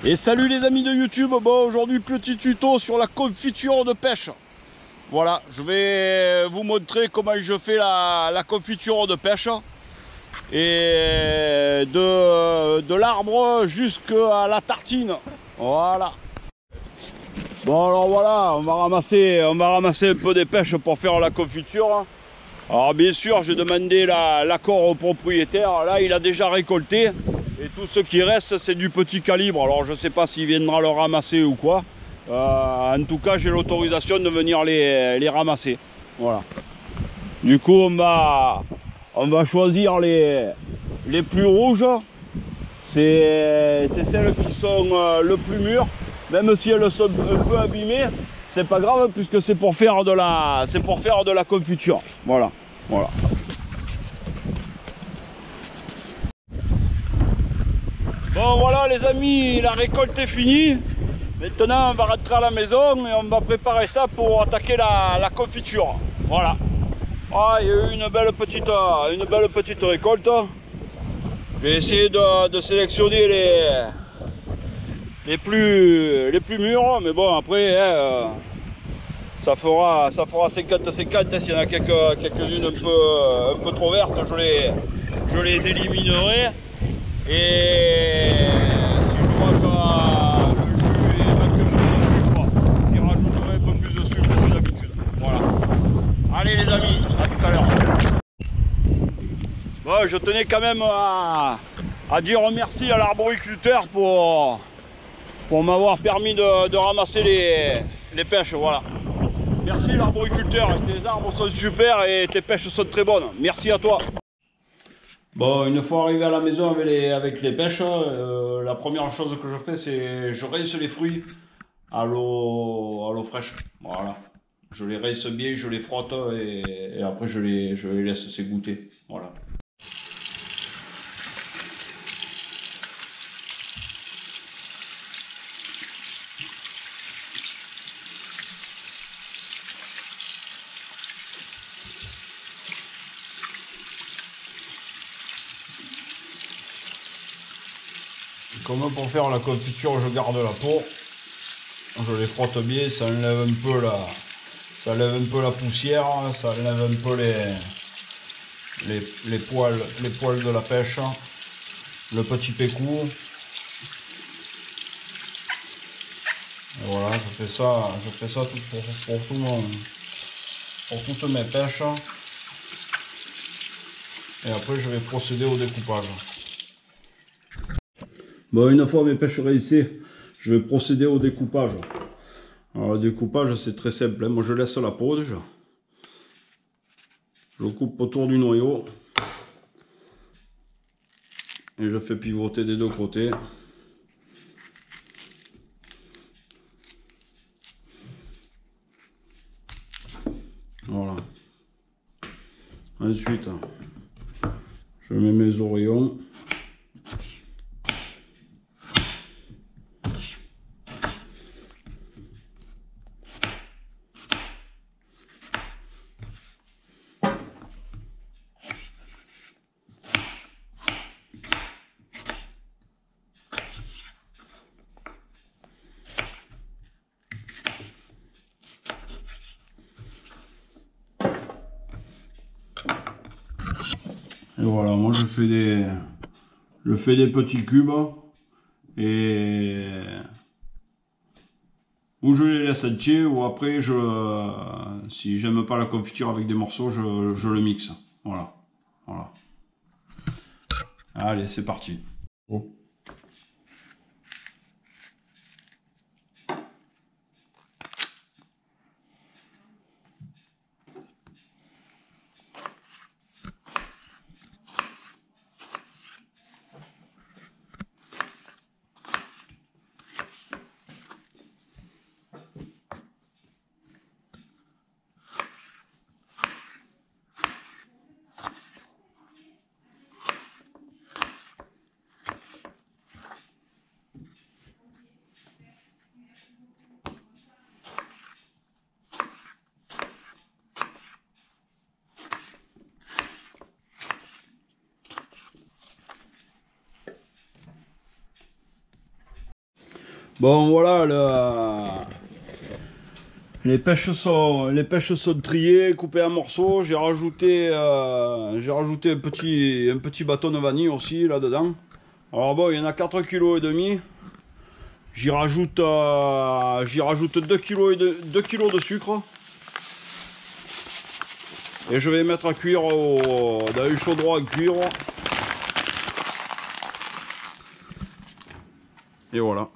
Et salut les amis de YouTube. Bon, aujourd'hui petit tuto sur la confiture de pêche. Voilà, je vais vous montrer comment je fais la confiture de pêche. Et de l'arbre jusqu'à la tartine. Voilà. Bon alors voilà, on va ramasser un peu des pêches pour faire la confiture. Alors bien sûr, j'ai demandé l'accord au propriétaire. Là, il a déjà récolté. Et tout ce qui reste, c'est du petit calibre. Alors je ne sais pas s'il viendra le ramasser ou quoi. En tout cas, j'ai l'autorisation de venir les ramasser. Voilà. Du coup, on va choisir les plus rouges. C'est celles qui sont le plus mûres. Même si elles sont un peu abîmées, c'est pas grave puisque c'est pour faire de la confiture. Voilà. Voilà. Bon voilà les amis, la récolte est finie. Maintenant on va rentrer à la maison et on va préparer ça pour attaquer la confiture. Voilà. Ah, il y a eu une belle petite récolte. J'ai essayé de sélectionner les plus mûres, mais bon après ça fera 50-50. S'il y en a quelques-unes un peu trop vertes, je les éliminerai. Et si je vois que le jus est manque de sucre, je rajouterai un peu plus de sucre que d'habitude. Voilà. Allez les amis, à tout à l'heure. Bon, je tenais quand même à dire merci à l'arboriculteur pour m'avoir permis de ramasser les pêches. Voilà. Merci l'arboriculteur, tes arbres sont super et tes pêches sont très bonnes. Merci à toi. Bon, une fois arrivé à la maison avec les pêches, la première chose que je fais, c'est je rince les fruits à l'eau fraîche. Voilà. Je les rince bien, je les frotte et après je les laisse s'égoutter. Voilà. Comme pour faire la confiture, je garde la peau. Je les frotte bien, ça enlève un peu la poussière, ça enlève un peu les poils de la pêche, le petit pécou. Et voilà, je fais ça pour toutes mes pêches. Et après je vais procéder au découpage. Bon, une fois mes pêches rincées, je vais procéder au découpage. Alors le découpage c'est très simple, hein. Moi je laisse la peau déjà. Je coupe autour du noyau. Et je fais pivoter des deux côtés. Voilà. Ensuite, je mets mes oreillons. Et voilà, moi je fais des petits cubes et ou je les laisse entiers ou après si j'aime pas la confiture avec des morceaux, je le mixe. Voilà. Voilà. Allez, c'est parti. Oh. Bon voilà, les pêches sont triées, coupées en morceaux. J'ai rajouté un petit bâton de vanille aussi là-dedans. Alors bon, il y en a 4,5 kg. J'y rajoute 2 kg de sucre. Et je vais mettre à cuire dans un chaudron à cuire. Et voilà.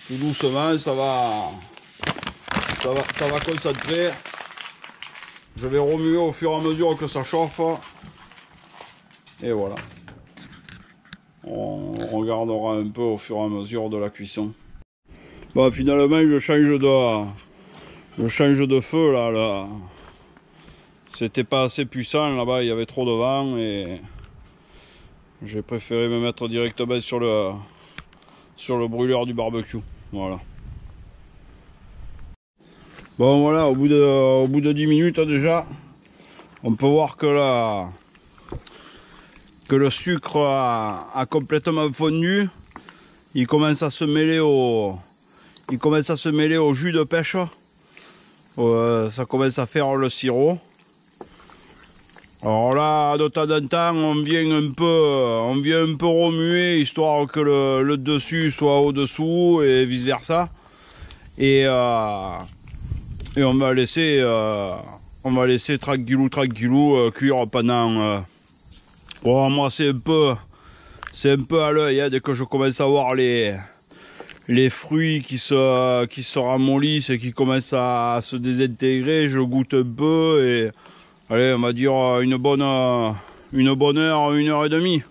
Tout doucement, ça va concentrer. Je vais remuer au fur et à mesure que ça chauffe. Et voilà. On regardera un peu au fur et à mesure de la cuisson. Bon, finalement, je change de feu là. C'était pas assez puissant là-bas, il y avait trop de vent et j'ai préféré me mettre directement sur le brûleur du barbecue. Voilà. Bon voilà, au bout de 10 minutes déjà, on peut voir que le sucre a complètement fondu. Il commence à se mêler au jus de pêche. Ça commence à faire le sirop. Alors là, de temps en temps, on vient un peu remuer, histoire que le dessus soit au-dessous et vice versa. Et on va laisser tranquillou cuire pendant. Bon, moi c'est un peu à l'œil, hein, dès que je commence à voir les fruits qui se ramollissent et qui commencent à se désintégrer, je goûte un peu et allez, on va dire une bonne heure, 1h30.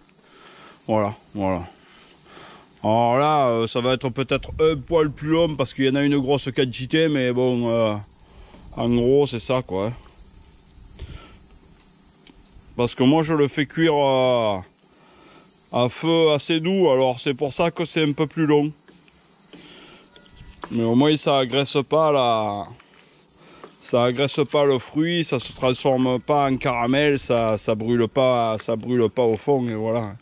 Voilà. Alors là, ça va être peut-être un poil plus long parce qu'il y en a une grosse quantité, mais bon, en gros, c'est ça quoi. Parce que moi, je le fais cuire à feu assez doux, alors c'est pour ça que c'est un peu plus long. Mais au moins, ça agresse pas le fruit, ça se transforme pas en caramel, ça brûle pas au fond et voilà.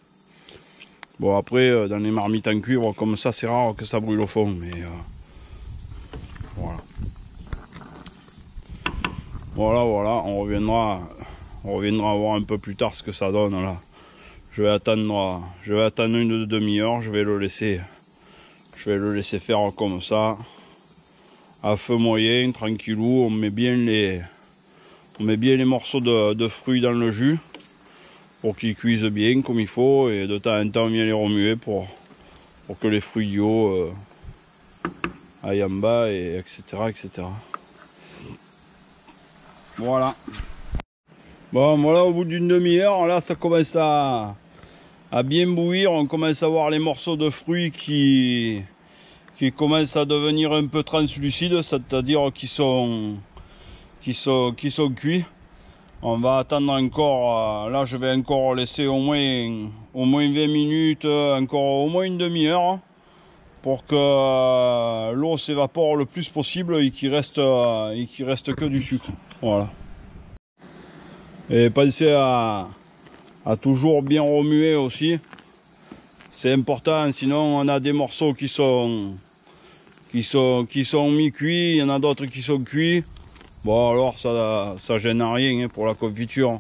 Bon après dans les marmites en cuivre comme ça c'est rare que ça brûle au fond, mais voilà, on reviendra voir un peu plus tard ce que ça donne là. Je vais attendre une demi-heure, je vais le laisser faire comme ça. À feu moyen, tranquillou, on met bien les morceaux de fruits dans le jus pour qu'ils cuisent bien comme il faut, et de temps en temps on vient les remuer pour que les fruits du haut aillent en bas, et etc. Voilà. Bon voilà, au bout d'une demi-heure, là ça commence à bien bouillir, on commence à voir les morceaux de fruits qui commencent à devenir un peu translucides, c'est-à-dire qui sont cuits. On va attendre encore, là je vais encore laisser au moins 20 minutes, encore au moins une demi-heure, pour que l'eau s'évapore le plus possible et qu'il reste que du sucre. Voilà. Et pensez à toujours bien remuer aussi. C'est important, sinon on a des morceaux qui sont mi-cuits, il y en a d'autres qui sont cuits. Bon alors ça gêne rien pour la confiture,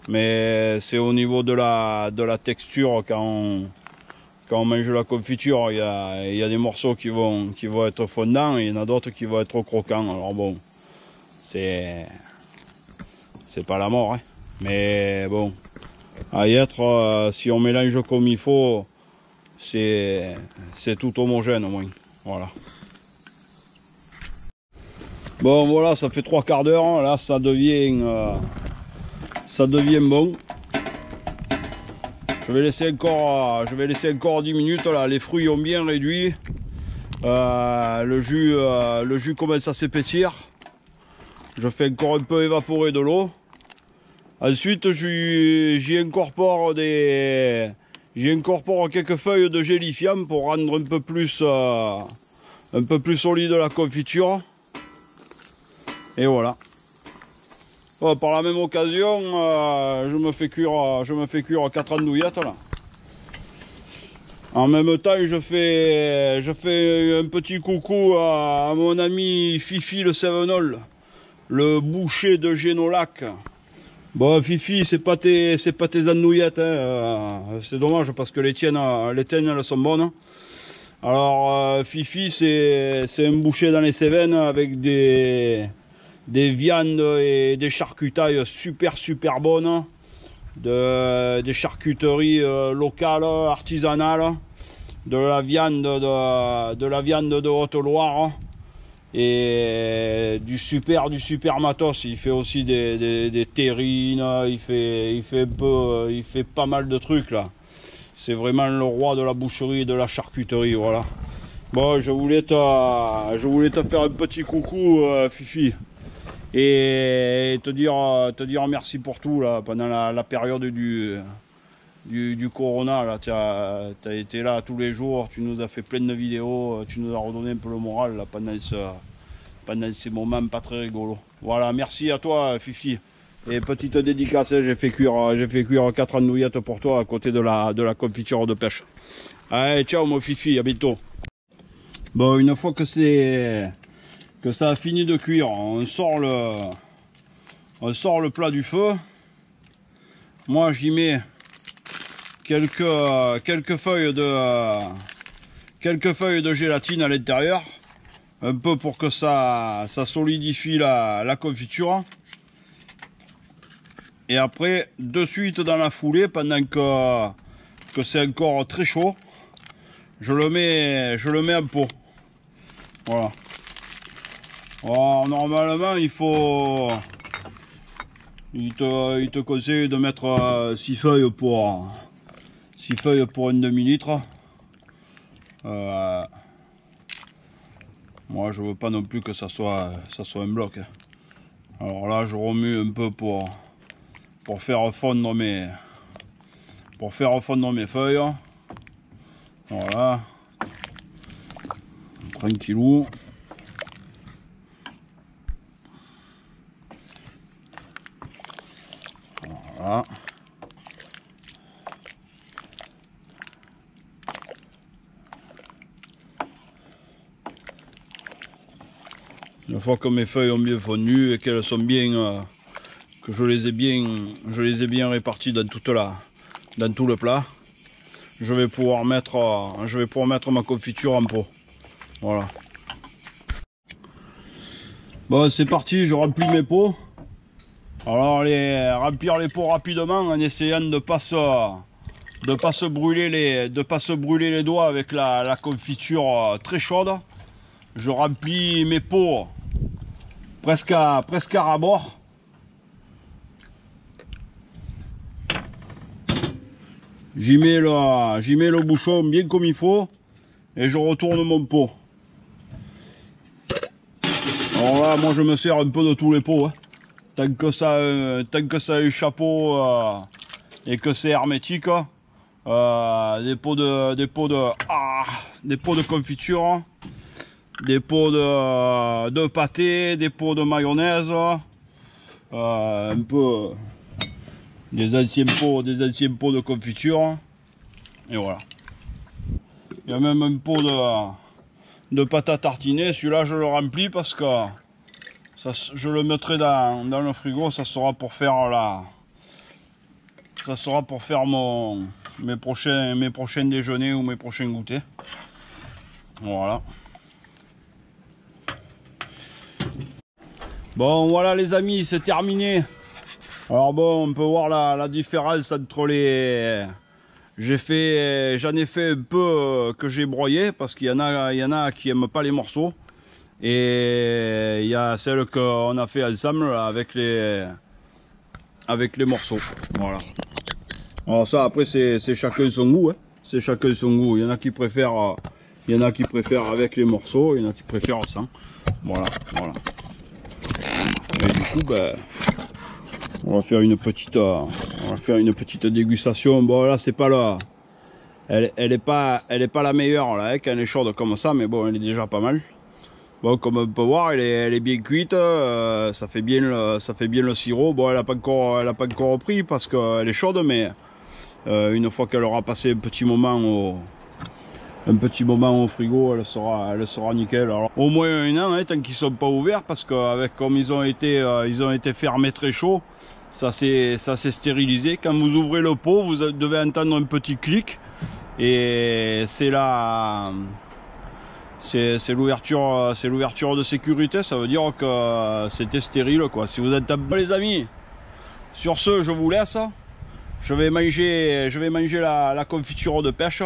mais c'est au niveau de la texture quand on mange la confiture, il y a des morceaux qui vont être fondants et il y en a d'autres qui vont être croquants. Alors bon, c'est pas la mort, hein. Mais bon, à y être, si on mélange comme il faut, c'est tout homogène au moins. Voilà. Bon voilà, ça fait 3/4 d'heure, là ça devient bon. Je vais laisser encore 10 minutes là, les fruits ont bien réduit. Le jus commence à s'épaissir. Je fais encore un peu évaporer de l'eau. Ensuite j'y incorpore quelques feuilles de gélifiant pour rendre un peu plus solide la confiture. Et voilà. Bon, par la même occasion, je me fais cuire 4 andouillettes là. En même temps, je fais un petit coucou à mon ami Fifi le Sevenol, le boucher de Génolac. Bon, Fifi, c'est pas tes andouillettes, hein. C'est dommage parce que les tiennes elles sont bonnes. Alors, Fifi, c'est un boucher dans les Cévennes avec des viandes et des charcutailles super bonnes. Des charcuteries locales, artisanales, de la viande de Haute-Loire et du super matos. Il fait aussi des terrines, il fait pas mal de trucs là. C'est vraiment le roi de la boucherie et de la charcuterie, voilà. Bon, je voulais te faire un petit coucou, Fifi. Et te dire merci pour tout là, pendant la période du corona là. Tu as été là tous les jours, tu nous as fait plein de vidéos, tu nous as redonné un peu le moral là, pendant ces moments pas très rigolos. Voilà, merci à toi Fifi. Et petite dédicace, j'ai fait cuire 4 andouillettes pour toi à côté de la confiture de pêche. Allez, ciao mon Fifi, à bientôt. Bon, une fois que ça a fini de cuire, on sort le plat du feu. Moi j'y mets quelques feuilles de gélatine à l'intérieur, un peu pour que ça solidifie la confiture. Et après, de suite dans la foulée, pendant que c'est encore très chaud, je le mets en pot. Voilà. Alors, normalement, il te conseille de mettre 6 feuilles pour un demi-litre. Moi, je veux pas non plus que ça soit un bloc. Alors là, je remue un peu pour faire fondre mes feuilles. Voilà. Tranquillou. Voilà. Une fois que mes feuilles ont bien fondu et qu'elles sont bien, que je les ai bien réparties dans tout le plat, je vais pouvoir mettre ma confiture en pot. Voilà. Bon, c'est parti, je remplis mes pots. Alors remplir les pots rapidement en essayant de pas se brûler les doigts avec la confiture très chaude. Je remplis mes pots presque à ras-bord. J'y mets le bouchon bien comme il faut et je retourne mon pot. Alors là, moi je me sers un peu de tous les pots, hein. Tant que ça a un chapeau et que c'est hermétique, des pots de confiture, des pots de pâté, des pots de mayonnaise, un peu des anciens pots de confiture, et voilà. Il y a même un pot de pâte à tartiner. Celui-là je le remplis parce que je le mettrai dans le frigo. Ça sera pour faire mes prochains déjeuners ou mes prochains goûters. Voilà. Bon, voilà les amis, c'est terminé. Alors bon, on peut voir la différence entre les... J'en ai fait un peu que j'ai broyé parce qu'il y en a qui aiment pas les morceaux. Et il y a celle qu'on a fait ensemble avec les morceaux. Voilà. Alors ça après c'est chacun son goût, hein. C'est chacun son goût. Il y en a qui préfèrent avec les morceaux, il y en a qui préfèrent sans. Voilà. Et du coup ben, on va faire une petite dégustation. Bon là c'est pas là. Elle est pas la meilleure là, hein, quand elle est chaude comme ça, mais bon elle est déjà pas mal. Bon, comme on peut voir, elle est bien cuite, ça fait bien le sirop. Bon, elle a pas encore pris parce qu'elle est chaude, mais une fois qu'elle aura passé un petit moment un petit moment au frigo, elle sera nickel. Alors, au moins un an, hein, tant qu'ils sont pas ouverts, parce qu'avec comme ils ont été fermés très chaud, ça s'est stérilisé. Quand vous ouvrez le pot, vous devez entendre un petit clic, et c'est l'ouverture de sécurité. Ça veut dire que c'était stérile, quoi. Si vous êtes les amis, sur ce, je vous laisse. Je vais manger la confiture de pêche.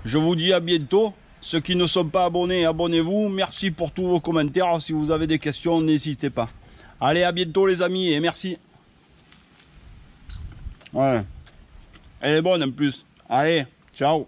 Je vous dis à bientôt. Ceux qui ne sont pas abonnés, abonnez-vous. Merci pour tous vos commentaires. Si vous avez des questions, n'hésitez pas. Allez, à bientôt les amis, et merci. Ouais. Elle est bonne en plus. Allez, ciao.